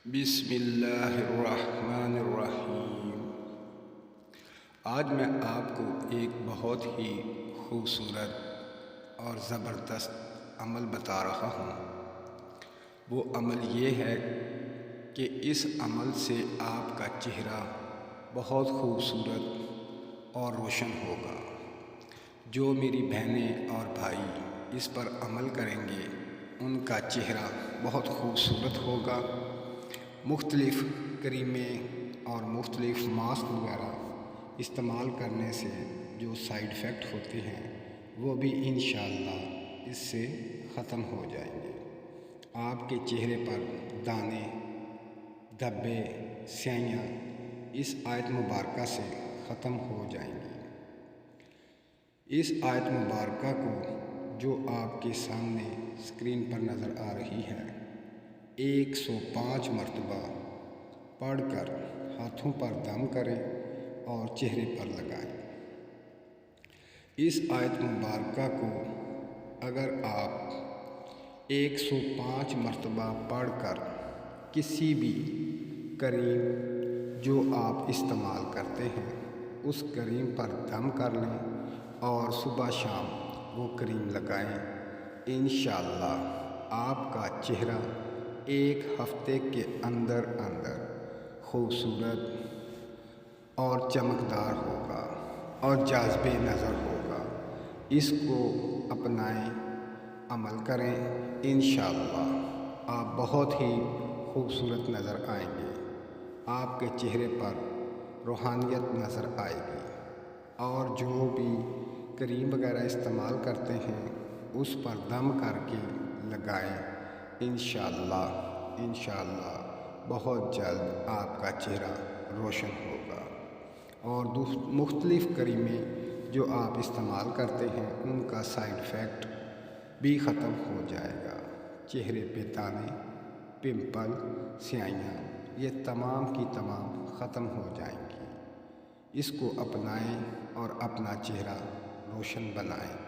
بسم اللہ الرحمن الرحیم۔ آج میں آپ کو ایک بہت ہی خوبصورت اور زبردست عمل بتا رہا ہوں۔ وہ عمل یہ ہے کہ اس عمل سے آپ کا چہرہ بہت خوبصورت اور روشن ہوگا۔ جو میری بہنیں اور بھائی اس پر عمل کریں گے ان کا چہرہ بہت خوبصورت ہوگا۔ مختلف کریمیں اور مختلف ماسک وغیرہ استعمال کرنے سے جو سائیڈ ایفیکٹ ہوتے ہیں وہ بھی انشاءاللہ اس سے ختم ہو جائیں گے۔ آپ کے چہرے پر دانے، دھبے، سیاہیاں اس آیت مبارکہ سے ختم ہو جائیں گی۔ اس آیت مبارکہ کو جو آپ کے سامنے اسکرین پر نظر آ رہی ہے 105 مرتبہ پڑھ کر ہاتھوں پر دم کریں اور چہرے پر لگائیں۔ اس آیت مبارکہ کو اگر آپ 105 مرتبہ پڑھ کر کسی بھی کریم جو آپ استعمال کرتے ہیں اس کریم پر دم کر لیں اور صبح شام وہ کریم لگائیں، انشاءاللہ آپ کا چہرہ ایک ہفتے کے اندر خوبصورت اور چمکدار ہوگا اور جاذب نظر ہوگا۔ اس کو اپنائیں، عمل کریں، انشاءاللہ آپ بہت ہی خوبصورت نظر آئیں گے۔ آپ کے چہرے پر روحانیت نظر آئے گی۔ اور جو بھی کریم وغیرہ استعمال کرتے ہیں اس پر دم کر کے لگائیں، انشاءاللہ بہت جلد آپ کا چہرہ روشن ہوگا۔ اور مختلف کریمیں جو آپ استعمال کرتے ہیں ان کا سائیڈ ایفیکٹ بھی ختم ہو جائے گا۔ چہرے پہ دانے، پمپل، سیاہیاں یہ تمام کی تمام ختم ہو جائیں گی۔ اس کو اپنائیں اور اپنا چہرہ روشن بنائیں۔